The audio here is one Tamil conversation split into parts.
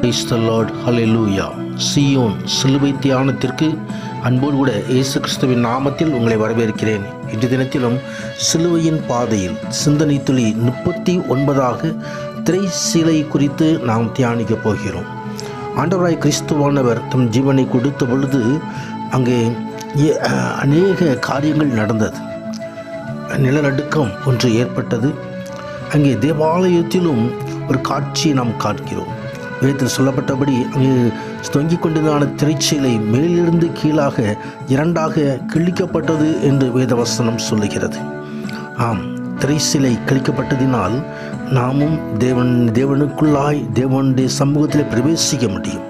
Praise the Lord. Hallelujah. Zion சிலுவை தியானத்திற்கு அன்போடு கூட இயேசு கிறிஸ்துவின் நாமத்தில் உங்களை வரவேற்கிறேன். இன்று தினத்திலும் சிலுவையின் பாதையில் சிந்தனை துளி 39 திரைச்சீலை குறித்து நாம் தியானிக்கப் போகிறோம். ஆண்டவராய் கிறிஸ்துவானவர் தம் ஜீவனை கொடுத்த பொழுது அங்கே அநேக காரியங்கள் நடந்தது. நிலநடுக்கம் ஒன்று ஏற்பட்டது. அங்கே தேவாலயத்திலும் ஒரு காட்சியை நாம் காண்கிறோம். வேதத்தில் சொல்லப்பட்டபடி அங்கே தொங்கிக் கொண்டிருந்தான திரைச்சீலை மேலிருந்து கீழாக இரண்டாக கிழிக்கப்பட்டது என்று வேதவசனம் சொல்லுகிறது. ஆம், திரைச்சீலை கிழிக்கப்பட்டதினால் நாமும் தேவனுக்குள்ளாய் தேவனுடைய சமூகத்தில் பிரவேசிக்க முடியும்.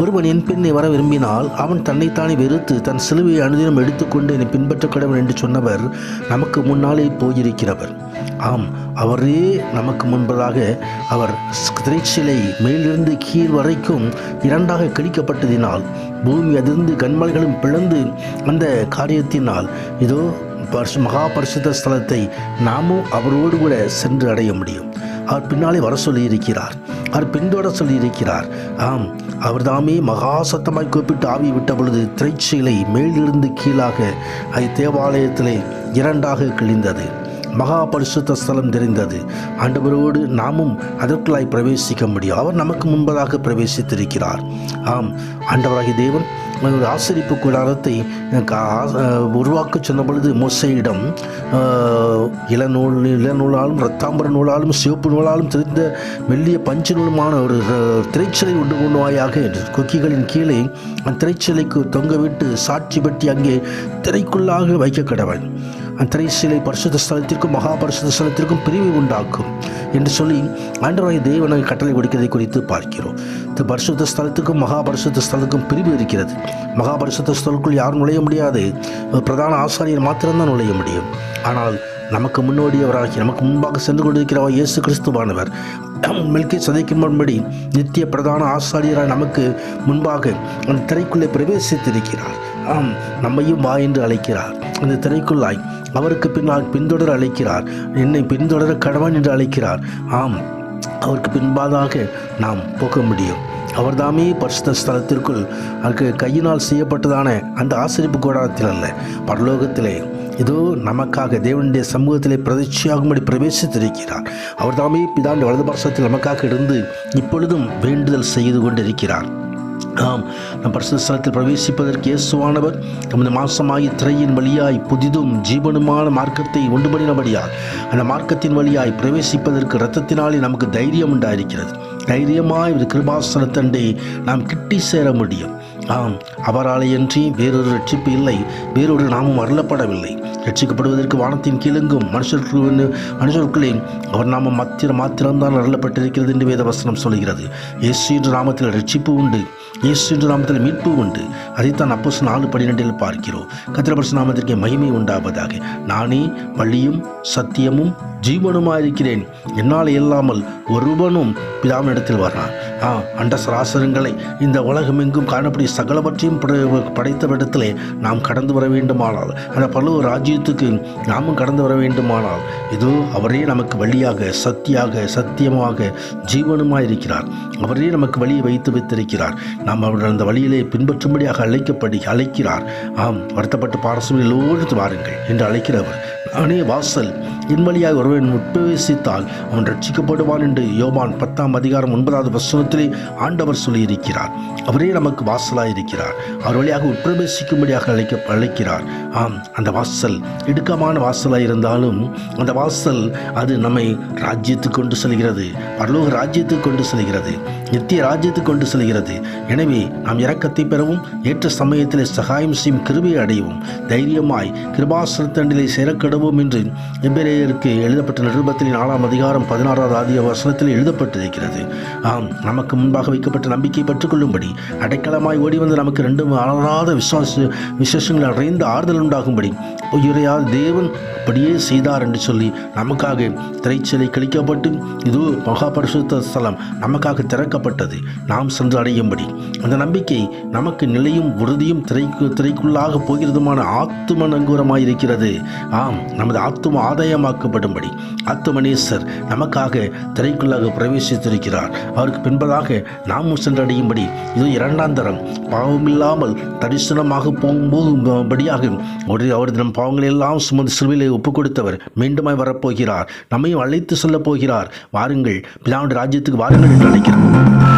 ஒருவன் என் பின்னே வர விரும்பினால் அவன் தன்னைத்தானே வெறுத்து தன் சிலுவையை அனுதினம் எடுத்துக்கொண்டு என்னை பின்பற்ற கடவன் என்று சொன்னவர் நமக்கு முன்னாலே போயிருக்கிறவர். ஆம், அவரே நமக்கு முன்பதாக அவர் திரைச்சீலை மேலிருந்து கீழ் வரைக்கும் இரண்டாக கிழிக்கப்பட்டதினால் பூமி அதிர்ந்து கன்மலைகளும் பிளந்து அந்த காரியத்தினால் இதோ மகா பரிசுத்த ஸ்தலத்தை நாமும் அவரோடு கூட சென்று அடைய முடியும். அவர் பின்னாலே வர சொல்லியிருக்கிறார், அவர் பின்தொடர சொல்லியிருக்கிறார். ஆம், அவர் தாமே மகா சத்தமாய் கூப்பிட்டு ஆவி விட்ட பொழுது திரைச்சீலை மேலிருந்து கீழாக தேவாலயத்திலே இரண்டாக கிழிந்தது. மகா பரிசுத்த ஸ்தலம் தெரிந்தது. ஆண்டவரோடு நாமும் அதற்குள்ளாய் பிரவேசிக்க முடியும். அவர் நமக்கு முன்பதாக பிரவேசித்திருக்கிறார். ஆம், ஆண்டவராகிய தேவன் ஒரு ஆசரிப்பு உருவாக்க சொன்ன பொழுது மோசேயிடம் இளநூலாலும் இரத்தாம்பர நூலாலும் சிவப்பு நூலாலும் தெரிந்த மெல்லிய பஞ்சு நூலுமான ஒரு திரைச்சீலை உண்டு கொண்டுவாயாக கொக்கிகளின் கீழே அந்த திரைச்சீலைக்கு தொங்கவிட்டு சாட்சி பற்றி அங்கே திரைக்குள்ளாக வைக்க கடவன். அந்த திரைச்சீலை பரிசுத்த ஸ்தலத்திற்கும் மகா பரிசுத்த ஸ்தலத்திற்கும் பிரிவை உண்டாக்கும் என்று சொல்லி ஆண்டவராகிய தேவனை கட்டளை கொடுக்கிறதை குறித்து பார்க்கிறோம். இந்த பரிசுத்த ஸ்தலத்துக்கும் மகா பரிசுத்த ஸ்தலத்துக்கும் பிரிவு இருக்கிறது. மகா பரிசுத்த ஸ்தலத்துக்குள் யாரும் நுழைய முடியாது. பிரதான ஆசாரியர் மாத்திரம்தான் நுழைய முடியும். ஆனால் நமக்கு முன்னோடியவராகி நமக்கு முன்பாக சென்று கொண்டிருக்கிறவர் இயேசு கிறிஸ்துவானவர் மெல்கிசேதேக்கின் முன்படி நித்திய பிரதான ஆசாரியராக நமக்கு முன்பாக அந்த திரைக்குள்ளே பிரவேசித்திருக்கிறார். ஆம், நம்மையும் வா என்று அழைக்கிறார். அந்த திரைக்குள்ளாய் அவருக்கு பின்தொடர அழைக்கிறார். என்னை பின்தொடர கடவன் என்று அழைக்கிறார். ஆம், அவருக்கு பின்பாதாக நாம் போக முடியும். அவர்தாமே பரிசுத்த ஸ்தலத்திற்குள் அதுக்கு கையினால் செய்யப்பட்டதான அந்த ஆசரிப்பு கூடாரத்தில் அல்ல, பரலோகத்திலே இதோ நமக்காக தேவனுடைய சமூகத்திலே பிரதிஷ்டையாகும்படி பிரவேசித்திருக்கிறார். அவர்தாமே பிதாண்ட வலது பார்சத்தில் நமக்காக இருந்து இப்பொழுதும் வேண்டுதல் செய்து கொண்டிருக்கிறார். ஆம், நம் பரிசுத்த ஸ்தலத்தில் பிரவேசிப்பதற்கு இயேசுவானவர் நமது மாசமாகி திரையின் வழியாய் புதிதும் ஜீவனுமான மார்க்கத்தை உண்டு பண்ணினபடியால் அந்த மார்க்கத்தின் வழியாய் பிரவேசிப்பதற்கு இரத்தத்தினாலே நமக்கு தைரியம் உண்டாயிருக்கிறது. தைரியமாய் ஒரு கிருபாசனத்தண்டை நாம் கிட்டி சேர முடியும். ஆம், அவராலேயன்றி வேறொரு ரட்சிப்பு இல்லை, வேறொரு நாமும் அருளப்படவில்லை. ரட்சிக்கப்படுவதற்கு வானத்தின் கீழெங்கும் மனுஷருக்குள்ளே அவர் நாமம் மாத்திரம்தான் அருளப்பட்டிருக்கிறது என்று வேதவசனம் சொல்கிறது. இயேசு என்ற நாமத்தில் ரட்சிப்பு உண்டு, இயேசு என்ற நாமத்தில் மீட்பு உண்டு. அதைத்தான் அப்போஸ்தலர் 4:12 பார்க்கிறோம். கர்த்தருடைய பரிசுத்த நாமத்திற்கு மகிமை உண்டாவதாக. நானே வழியும் சத்தியமும் ஜீவனுமாயிருக்கிறேன், என்னால் இல்லாமல் ஒருவனும் பிதாவினிடத்தில் வரான். அண்ட சராசரங்களை இந்த உலகமெங்கும் காணப்படி சகலவற்றையும் படைத்த இடத்திலே நாம் கடந்து வர வேண்டுமானால், அந்த பல ராஜ்யத்துக்கு நாமும் கடந்து வர வேண்டுமானால் இதோ அவரே நமக்கு வழியாக சத்தியமாக ஜீவனுமாய் இருக்கிறார். அவரே நமக்கு வழியை வைத்திருக்கிறார். நாம் அவருடைய அந்த வழியிலே பின்பற்றும்படியாக அழைக்கிறார். ஆம், வருத்தப்பட்டு பாரசம் எல்லோரும் வாருங்கள் என்று அழைக்கிறவர். நானே வாசல், என் வழியாக ஒருவன் உட்பிரவேசித்தால் அவன் ரட்சிக்கப்படுவான் என்று யோவான் 10:9 ஆண்டவர் சொல்லியிருக்கிறார். அவரே நமக்கு வாசலாயிருக்கிறார். அவர் வழியாக உட்பிரவேசிக்கும்படியாக அழைக்கிறார். ஆம், அந்த வாசல் இடுக்கமான வாசலாக இருந்தாலும் அந்த வாசல் அது நம்மை ராஜ்யத்துக்கு கொண்டு செல்கிறது, பரலோக ராஜ்யத்துக்கு கொண்டு செல்கிறது, நித்திய ராஜ்யத்துக்கு கொண்டு செல்கிறது. எனவே நாம் இரக்கத்தை பெறவும் ஏற்ற சமயத்திலே சகாயம் செய்யும் கிருபையை அடையவும் தைரியமாய் கிருபாசனத்தண்டிலே சேரக்கடவும் என்று எபிரேயருக்கு எழுதப்பட்ட நிருபத்தில் 4:16 எழுதப்பட்டிருக்கிறது. ஆம், நமக்கு முன்பாக வைக்கப்பட்ட நம்பிக்கை பெற்றுக்கொள்ளும்படி அடைக்கலமாய் ஓடி வந்து நமக்கு 2 மாறாத விசேஷங்கள் அடைந்த ஆறுதல் உண்டாகும்படி உயிரையால் தேவன் அப்படியே செய்தார் என்று சொல்லி நமக்காக திரைச்சலை கிழிக்கப்பட்டு இதோ மகா பரிசுத்த ஸ்தலம் நமக்காக திறக்கப்பட்டது, நாம் சென்று அடையும்படி. அந்த நம்பிக்கை நமக்கு நிலையும் உறுதியும் திரைக்குள்ளாக போகிறதுமான ஆத்தும நங்கூரமாயிருக்கிறது. ஆம், நமது ஆத்தும ஆதாயமாக்கப்படும்படி ஆத்துமனேசர் நமக்காக திரைக்குள்ளாக பிரவேசித்திருக்கிறார். அவருக்கு பின்பதாக நாமும் சென்றடையும்படி இது இரண்டாம் தரம் பாவமில்லாமல் தரிசனமாக போகும்படியாக அவர் நம் பாவங்களை எல்லாம் சுமந்து சிலுவையிலே ஒப்புக் கொடுத்தவர் மீண்டுமாய் வரப்போகிறார். நம்மையும் அழைத்து செல்ல போகிறார். வாருங்கள், பிதாவுடைய ராஜ்யத்துக்கு வாருங்கள் என்று அழைக்கிறார்.